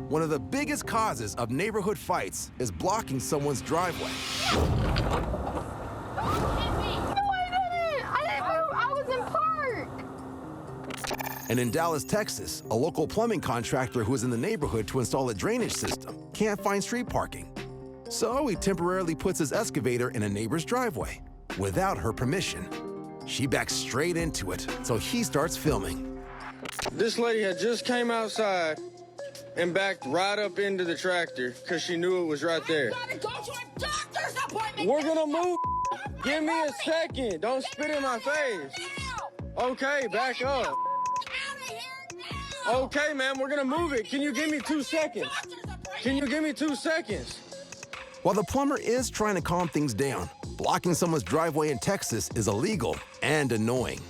One of the biggest causes of neighborhood fights is blocking someone's driveway. No, I didn't move. I was in park. And in Dallas, Texas, a local plumbing contractor who is in the neighborhood to install a drainage system can't find street parking. So he temporarily puts his excavator in a neighbor's driveway without her permission. She backs straight into it, so he starts filming. This lady had just came outside and backed right up into the tractor because she knew it was right there. I gotta go to a doctor's appointment. We're gonna move. Give me a second. Don't spit in my face. Okay, back up. Out of here now. Okay, ma'am, we're gonna move it. Can you give me 2 seconds? Can you give me 2 seconds? While the plumber is trying to calm things down, blocking someone's driveway in Texas is illegal and annoying.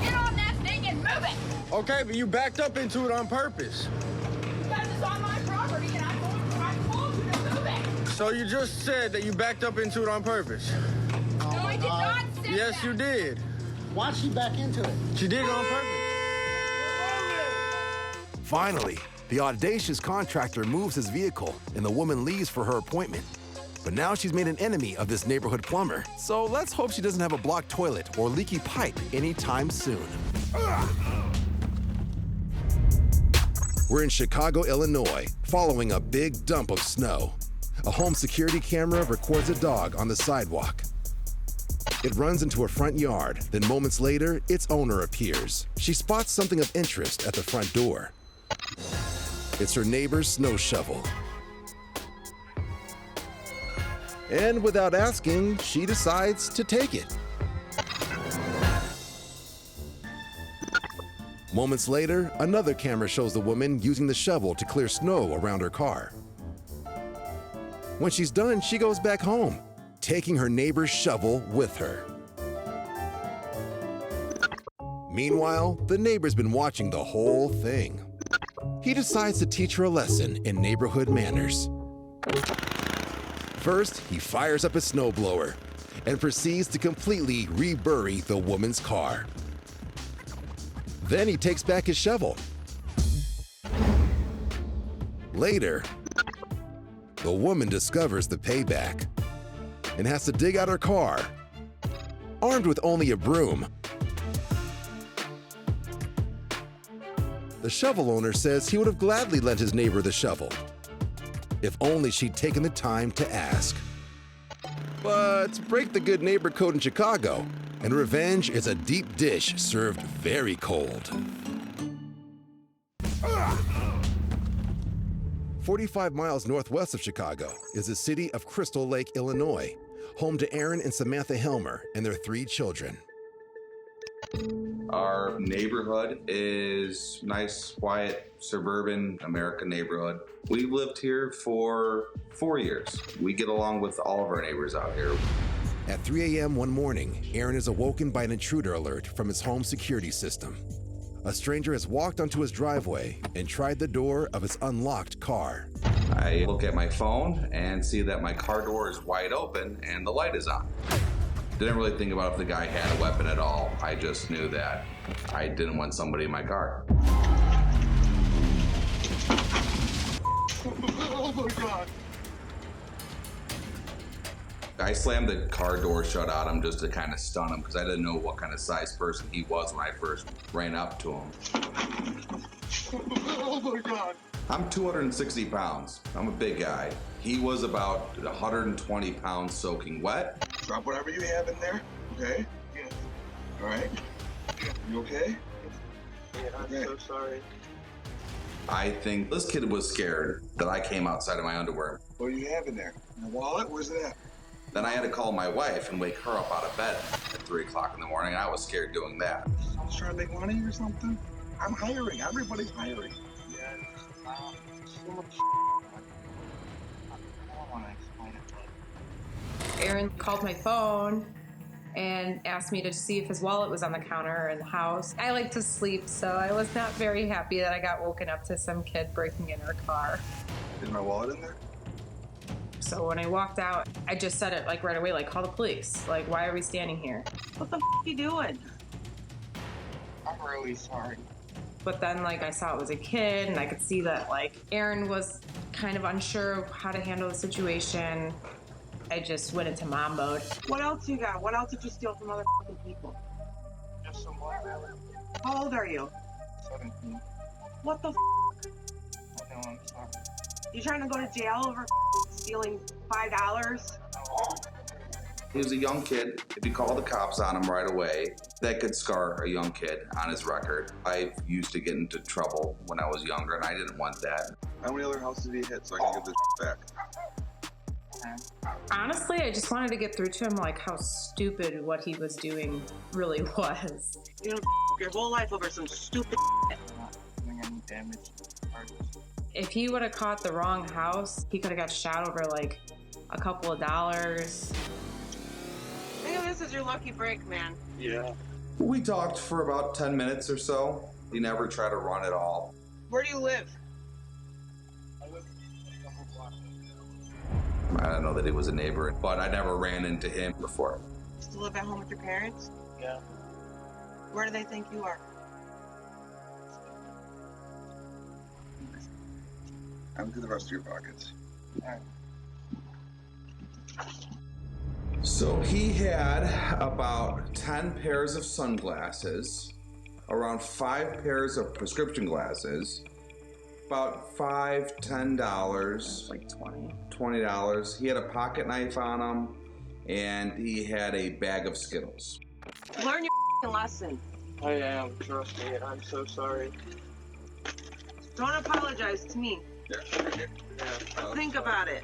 Get on that thing and move it. Okay, but you backed up into it on purpose. Because it's on my property and I told you to move it. So you just said that you backed up into it on purpose. No, I did not say Yes, that. you did. Why'd she back into it? She did it on purpose. Finally, the audacious contractor moves his vehicle and the woman leaves for her appointment. But now she's made an enemy of this neighborhood plumber, so let's hope she doesn't have a blocked toilet or leaky pipe anytime soon. We're in Chicago, Illinois, following a big dump of snow. A home security camera records a dog on the sidewalk. It runs into a front yard, then moments later, its owner appears. She spots something of interest at the front door. It's her neighbor's snow shovel. And without asking, she decides to take it. Moments later, another camera shows the woman using the shovel to clear snow around her car. When she's done, she goes back home, taking her neighbor's shovel with her. Meanwhile, the neighbor's been watching the whole thing. He decides to teach her a lesson in neighborhood manners. First, he fires up his snowblower and proceeds to completely rebury the woman's car. Then he takes back his shovel. Later, the woman discovers the payback and has to dig out her car, armed with only a broom. The shovel owner says he would have gladly lent his neighbor the shovel, if only she'd taken the time to ask. But break the good neighbor code in Chicago, and revenge is a deep dish served very cold. 45 miles northwest of Chicago is the city of Crystal Lake, Illinois, home to Aaron and Samantha Helmer and their 3 children. Our neighborhood is nice, quiet, suburban American neighborhood. We've lived here for 4 years. We get along with all of our neighbors out here. At 3 a.m. one morning, Aaron is awoken by an intruder alert from his home security system. A stranger has walked onto his driveway and tried the door of his unlocked car. I look at my phone and see that my car door is wide open and the light is on. Didn't really think about if the guy had a weapon at all. I just knew that I didn't want somebody in my car. Oh my God. I slammed the car door shut on him just to kind of stun him because I didn't know what kind of size person he was when I first ran up to him. Oh my God. I'm 260 pounds. I'm a big guy. He was about 120 pounds soaking wet. Drop whatever you have in there, okay? Yeah. All right. You okay? Yeah, I'm so sorry. I think this kid was scared that I came outside of my underwear. What do you have in there? In the wallet? Where's it at? Then I had to call my wife and wake her up out of bed at 3 o'clock in the morning. I was scared doing that. I was trying to make money or something? I'm hiring. Everybody's hiring. Yeah, so much. I don't want to explain it, but Aaron called my phone and asked me to see if his wallet was on the counter in the house. I like to sleep, so I was not very happy that I got woken up to some kid breaking in our car. Is my wallet in there? So when I walked out, I just said it like right away, like, call the police. Like, why are we standing here? what the f*** you doing? I'm really sorry. But then like I saw it was a kid and I could see that like Aaron was kind of unsure of how to handle the situation. I just went into mom mode. What else you got? What else did you steal from other people? Just some watermelon. How old are you? 17. What the I know, I'm sorry. You trying to go to jail over stealing $5? He was a young kid. If you call the cops on him right away, that could scar a young kid on his record. I used to get into trouble when I was younger, and I didn't want that. How many other houses did he hit so I can get this back? Honestly, I just wanted to get through to him like how stupid what he was doing really was. You know, your whole life over some stupid I'm not doing any damage to parties. If he would have caught the wrong house, he could have got shot over like a couple of dollars. Think of this as your lucky break, man. Yeah. We talked for about 10 minutes or so. He never tried to run at all. Where do you live? I live a couple blocks. I don't know that he was a neighbor, but I never ran into him before. Still live at home with your parents? Yeah. Where do they think you are? Empty the rest of your pockets. So he had about 10 pairs of sunglasses, around 5 pairs of prescription glasses, about $5, $10, Like 20. $20. He had a pocket knife on him, and he had a bag of Skittles. Learn your lesson. I am, trust me, I'm so sorry. Don't apologize to me. Yeah. Think about it.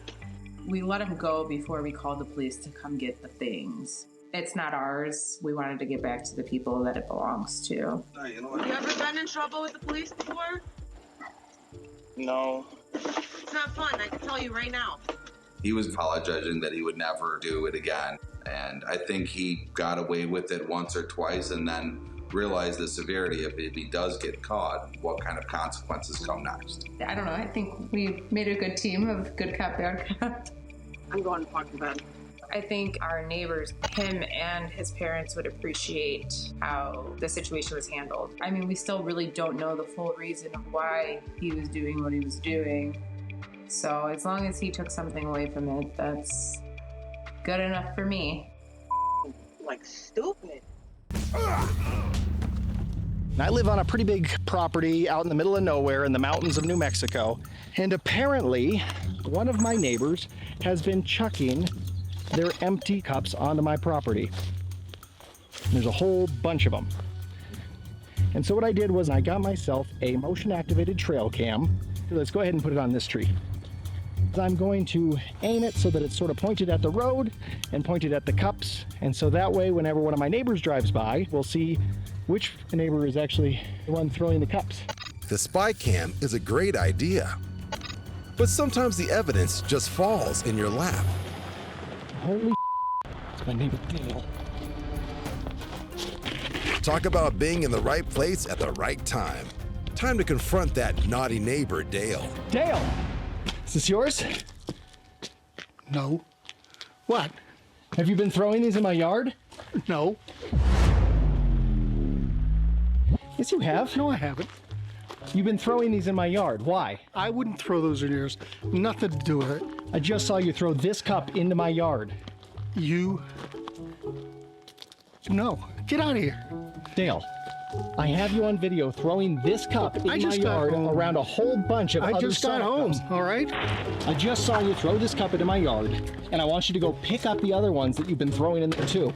We let him go before we called the police to come get the things. It's not ours. We wanted to get back to the people that it belongs to. Hey, you know what? You ever been in trouble with the police before? No. It's not fun, I can tell you right now. He was apologizing that he would never do it again, and I think he got away with it once or twice and then realized the severity of it. If he does get caught, what kind of consequences come next. I don't know. I think we made a good team of good cop, bad cop. I'm going to fuck to bed. I think our neighbors, him and his parents, would appreciate how the situation was handled. I mean, we still really don't know the full reason of why he was doing what he was doing. So as long as he took something away from it, that's good enough for me. Like stupid. I live on a pretty big property out in the middle of nowhere in the mountains of New Mexico. And apparently, one of my neighbors has been chucking their empty cups onto my property. There's a whole bunch of them. And so what I did was I got myself a motion-activated trail cam. Let's go ahead and put it on this tree. I'm going to aim it so that it's sort of pointed at the road and pointed at the cups. And so that way, whenever one of my neighbors drives by, we'll see which neighbor is actually the one throwing the cups. The spy cam is a great idea, but sometimes the evidence just falls in your lap. Holy it's my neighbor Dale. Talk about being in the right place at the right time. Time to confront that naughty neighbor, Dale. Dale! Is this yours? No. What? Have you been throwing these in my yard? No. Yes, you have. No, I haven't. You've been throwing these in my yard. Why? I wouldn't throw those in yours. Nothing to do with it. I just saw you throw this cup into my yard. You... No. Get out of here. Dale, I have you on video throwing this cup in my yard around a whole bunch of other I just got home, all right? I just saw you throw this cup into my yard, and I want you to go pick up the other ones that you've been throwing in there too.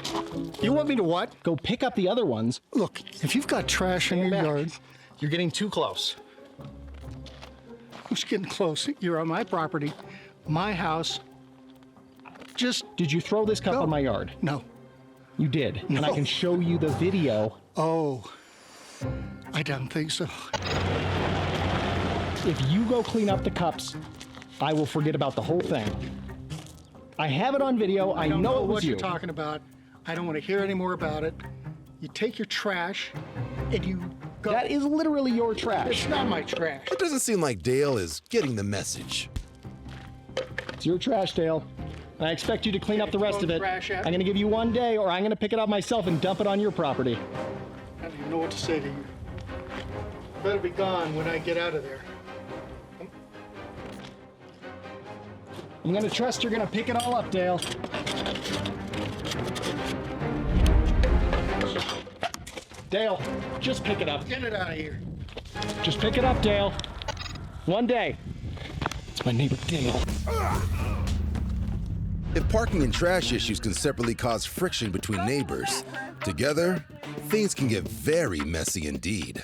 You want me to what? Go pick up the other ones. Look, if you've got trash in your yard... You're getting too close. Who's getting close? You're on my property, my house. Just... Did you throw this cup on my yard? No. You did, No. and I can show you the video. Oh, I don't think so. If you go clean up the cups, I will forget about the whole thing. I have it on video. I don't know it was what you. you're talking about. I don't want to hear any more about it. You take your trash and you go. That is literally your trash. It's not my trash. It doesn't seem like Dale is getting the message. It's your trash, Dale. And I expect you to clean up the rest of it. I'm going to give you 1 day, or I'm going to pick it up myself and dump it on your property. I don't even know what to say to you. Better be gone when I get out of there. I'm gonna trust you're gonna pick it all up, Dale. Dale, just pick it up. Get it out of here. Just pick it up, Dale. One day. It's my neighbor Dale. If parking and trash issues can separately cause friction between neighbors, together, things can get very messy indeed.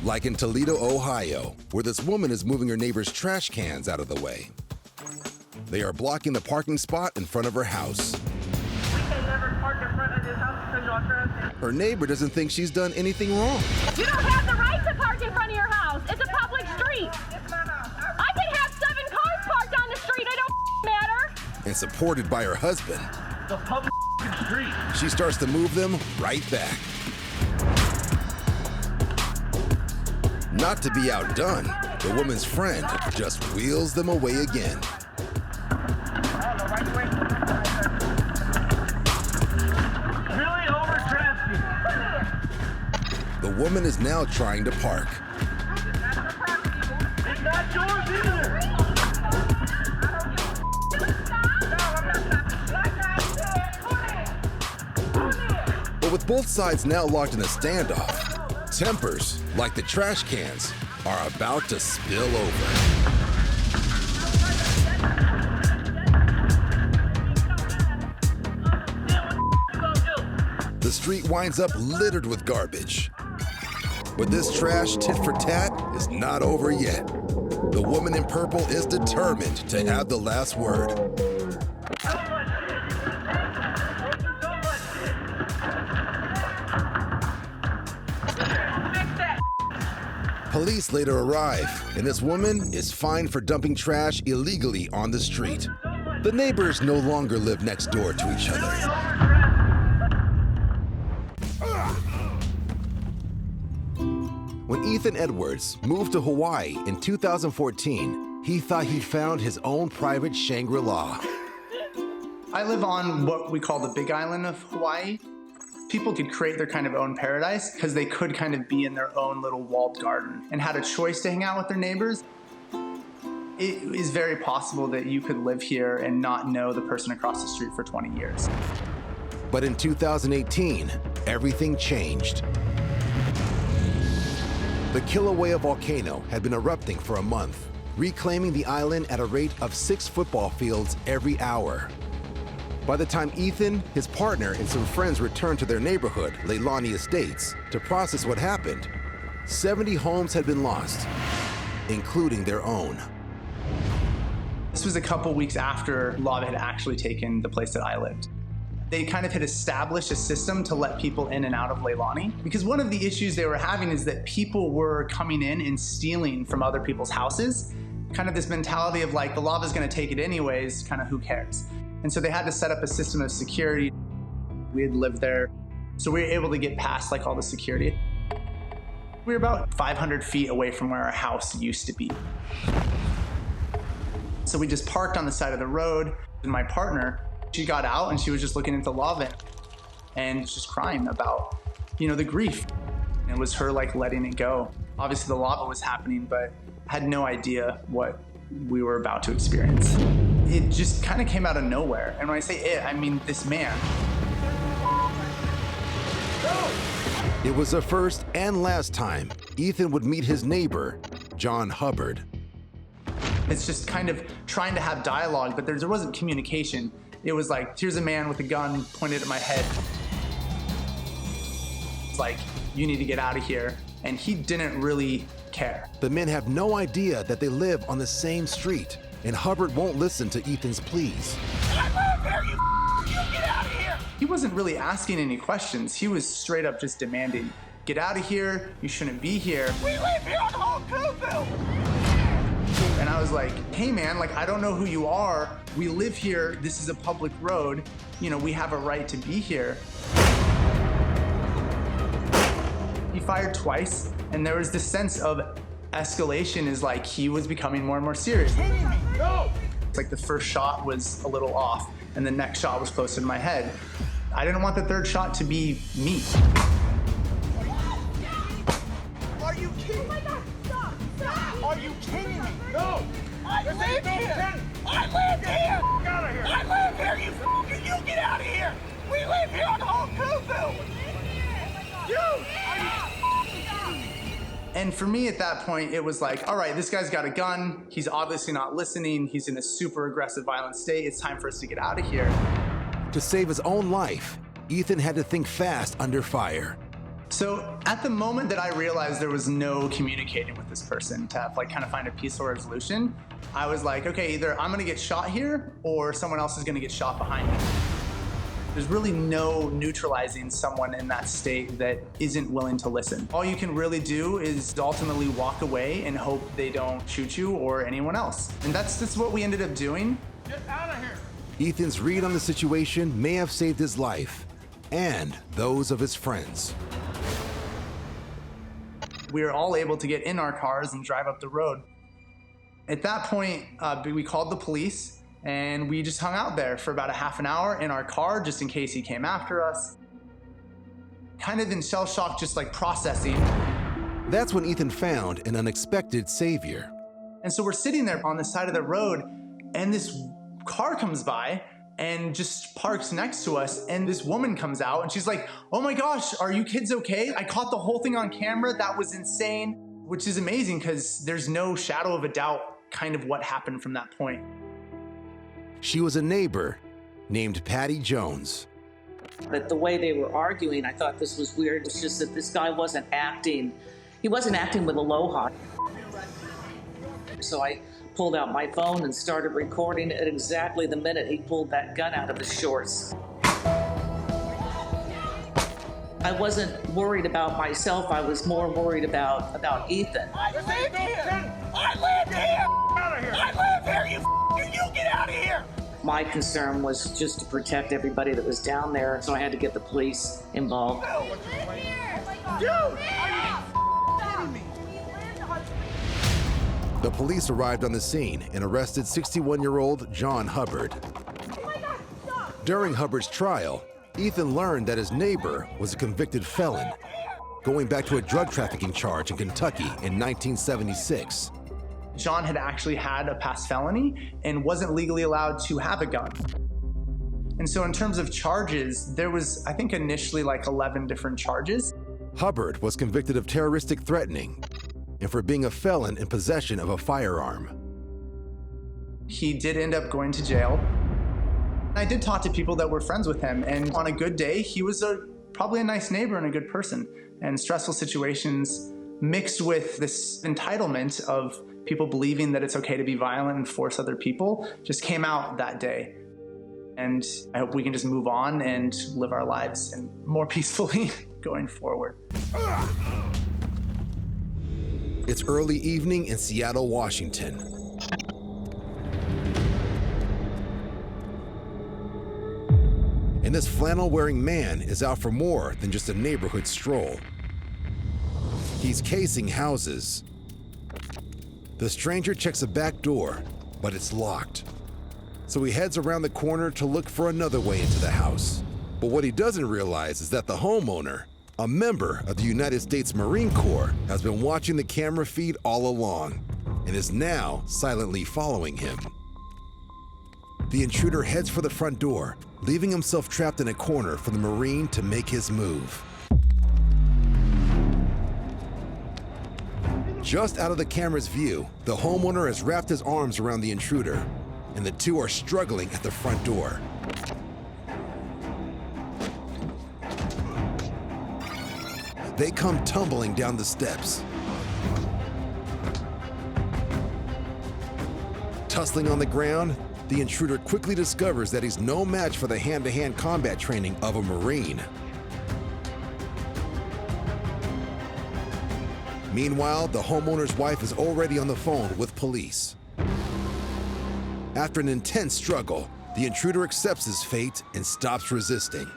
Like in Toledo, Ohio, where this woman is moving her neighbor's trash cans out of the way. They are blocking the parking spot in front of her house. Her neighbor doesn't think she's done anything wrong. You don't have the right to park in front of your house. It's a public street. I can have 7 cars parked on the street. It don't matter. And supported by her husband, The public street. she starts to move them right back. Not to be outdone, the woman's friend just wheels them away again. Really over traffic. The woman is now trying to park. It's not yours either. But with both sides now locked in a standoff, tempers, like the trash cans, are about to spill over. The street winds up littered with garbage. But this trash tit for tat is not over yet. The woman in purple is determined to have the last word. Police later arrive, and this woman is fined for dumping trash illegally on the street. The neighbors no longer live next door to each other. When Ethan Edwards moved to Hawaii in 2014, he thought he found his own private Shangri-La. I live on what we call the Big Island of Hawaii. People could create their kind of own paradise because they could kind of be in their own little walled garden and had a choice to hang out with their neighbors. It is very possible that you could live here and not know the person across the street for 20 years. But in 2018, everything changed. The Kilauea volcano had been erupting for a month, reclaiming the island at a rate of 6 football fields every hour. By the time Ethan, his partner, and some friends returned to their neighborhood, Leilani Estates, to process what happened, 70 homes had been lost, including their own. This was a couple weeks after lava had actually taken the place that I lived. They kind of had established a system to let people in and out of Leilani, because one of the issues they were having is that people were coming in and stealing from other people's houses. Kind of this mentality of like, the lava's gonna take it anyways, kind of who cares? And so they had to set up a system of security. We had lived there, so we were able to get past like all the security. We were about 500 feet away from where our house used to be. So we just parked on the side of the road, and my partner, she got out and she was just looking at the lava and just crying about, you know, the grief. And it was her like letting it go. Obviously the lava was happening, but had no idea what we were about to experience. It just kind of came out of nowhere. And when I say it, I mean this man. It was the first and last time Ethan would meet his neighbor, John Hubbard. It's just kind of trying to have dialogue, but there wasn't communication. It was like, here's a man with a gun pointed at my head. It's like, you need to get out of here. And he didn't really care. The men have no idea that they live on the same street, and Hubbard won't listen to Ethan's pleas. I live here, you get out of here! He wasn't really asking any questions. He was straight up just demanding, get out of here, you shouldn't be here. We live here on the whole Kubu! And I was like, hey man, like I don't know who you are. We live here, this is a public road. You know, we have a right to be here. He fired twice, and there was this sense of escalation, is like he was becoming more and more serious. No! It's like the first shot was a little off, and the next shot was closer to my head. I didn't want the third shot to be me. Are you No! I live here! I live here! Out of here! I live here, you get out of here! We live here on Whole Coopville! You! And for me at that point, it was like, all right, this guy's got a gun. He's obviously not listening. He's in a super aggressive, violent state. It's time for us to get out of here. To save his own life, Ethan had to think fast under fire. So at the moment that I realized there was no communicating with this person to have, like, kind of find a peaceful resolution, I was like, okay, either I'm gonna get shot here or someone else is gonna get shot behind me. There's really no neutralizing someone in that state that isn't willing to listen. All you can really do is ultimately walk away and hope they don't shoot you or anyone else. And that's what we ended up doing. Get out of here! Ethan's read on the situation may have saved his life and those of his friends. We were all able to get in our cars and drive up the road. At that point, we called the police and we just hung out there for about a half an hour in our car just in case he came after us. Kind of in shell shock, just like processing. That's when Ethan found an unexpected savior. And so we're sitting there on the side of the road and this car comes by and just parks next to us, and this woman comes out and she's like, oh my gosh, are you kids okay? I caught the whole thing on camera. That was insane. Which is amazing because there's no shadow of a doubt kind of what happened from that point. She was a neighbor named Patty Jones. But the way they were arguing, I thought this was weird. It's just that this guy wasn't acting. He wasn't acting with aloha. So I pulled out my phone and started recording at exactly the minute he pulled that gun out of his shorts. I wasn't worried about myself. I was more worried about Ethan. I live here! I live here! Out of here! I live here, you get out of here! My concern was just to protect everybody that was down there, so I had to get the police involved. The police arrived on the scene and arrested 61-year-old John Hubbard. During Hubbard's trial, Ethan learned that his neighbor was a convicted felon, going back to a drug trafficking charge in Kentucky in 1976. John had actually had a past felony and wasn't legally allowed to have a gun. And so in terms of charges, there was, I think, initially like 11 different charges. Hubbard was convicted of terroristic threatening and for being a felon in possession of a firearm. He did end up going to jail. I did talk to people that were friends with him, and on a good day, he was probably a nice neighbor and a good person. And stressful situations mixed with this entitlement of people believing that it's okay to be violent and force other people just came out that day. And I hope we can just move on and live our lives and more peacefully going forward. It's early evening in Seattle, Washington. And this flannel-wearing man is out for more than just a neighborhood stroll. He's casing houses. The stranger checks a back door, but it's locked. So he heads around the corner to look for another way into the house. But what he doesn't realize is that the homeowner, a member of the United States Marine Corps, has been watching the camera feed all along and is now silently following him. The intruder heads for the front door, leaving himself trapped in a corner for the Marine to make his move. Just out of the camera's view, the homeowner has wrapped his arms around the intruder, and the two are struggling at the front door. They come tumbling down the steps. Tussling on the ground, the intruder quickly discovers that he's no match for the hand-to-hand combat training of a Marine. Meanwhile, the homeowner's wife is already on the phone with police. After an intense struggle, the intruder accepts his fate and stops resisting.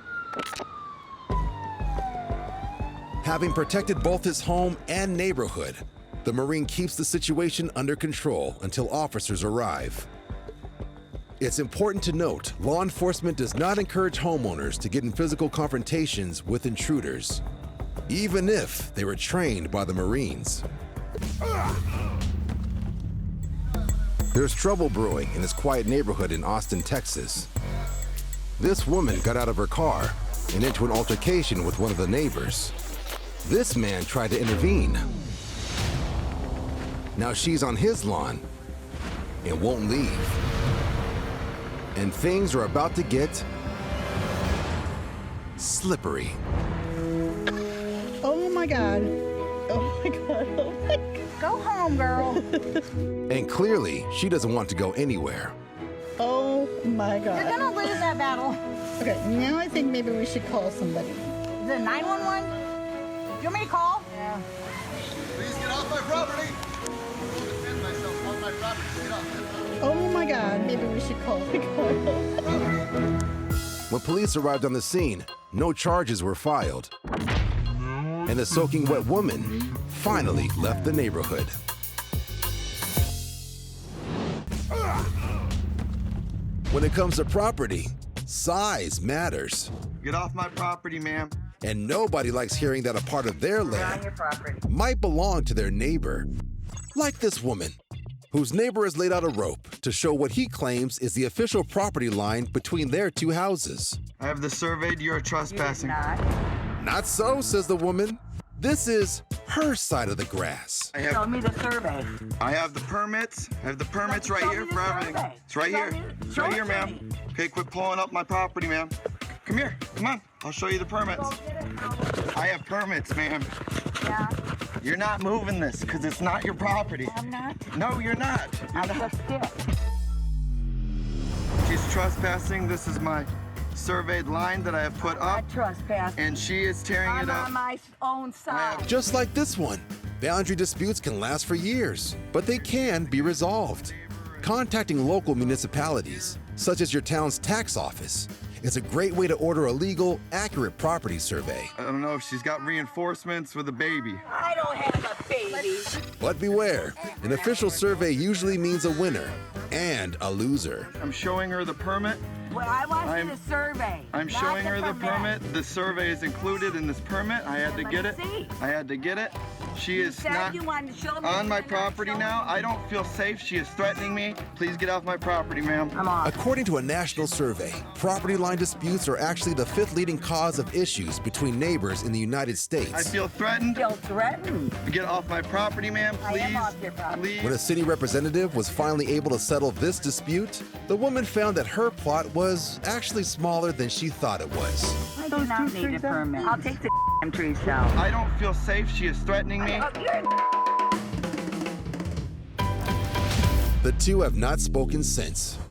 Having protected both his home and neighborhood, the Marine keeps the situation under control until officers arrive. It's important to note, law enforcement does not encourage homeowners to get in physical confrontations with intruders, even if they were trained by the Marines. There's trouble brewing in this quiet neighborhood in Austin, Texas. This woman got out of her car and into an altercation with one of the neighbors. This man tried to intervene. Now she's on his lawn and won't leave. And things are about to get slippery. Oh my God. Oh my God. Oh my God. Go home, girl. And clearly, she doesn't want to go anywhere. Oh my God. You're gonna lose that battle. Okay, now I think maybe we should call somebody. Is it 911? Do you want me to call? Yeah. Please get off my property. I'll defend myself on my property. Get off. Oh my God, maybe we should call. When police arrived on the scene, no charges were filed. And the soaking wet woman finally left the neighborhood. When it comes to property, size matters. Get off my property, ma'am. And nobody likes hearing that a part of their land might belong to their neighbor. Like this woman, whose neighbor has laid out a rope to show what he claims is the official property line between their two houses. I have the surveyed. You're trespassing. Not so, says the woman. This is her side of the grass. Show me the survey. I have the permits. I have the permits right here for everything. It's right here. It's right here, ma'am. Okay, quit pulling up my property, ma'am. Come here. Come on. I'll show you the permits. I have permits, ma'am. Yeah. You're not moving this because it's not your property. I'm not. No, you're not. I just did. She's trespassing. This is my surveyed line that I have put up. Trespassing. And she is tearing it up. I'm on my own side. Just like this one, boundary disputes can last for years, but they can be resolved. Contacting local municipalities, such as your town's tax office, is a great way to order a legal, accurate property survey. I don't know if she's got reinforcements with a baby. I don't have a baby. But beware, an official survey usually means a winner and a loser. I'm showing her the permit. Well, I want the survey. I'm showing her the permit. The survey is included in this permit. I had to get it. I had to get it. She is not on my property now. I don't feel safe. She is threatening me. Please get off my property, ma'am. I'm off. According to a national survey, property line disputes are actually the 5th leading cause of issues between neighbors in the United States. I feel threatened. Feel threatened? Get off my property, ma'am, please. I am off your property. Please. When a city representative was finally able to settle this dispute, the woman found that her plot was actually smaller than she thought it was. I do not need a permit. I'll take the trees down. I don't feel safe. She is threatening me. The two have not spoken since.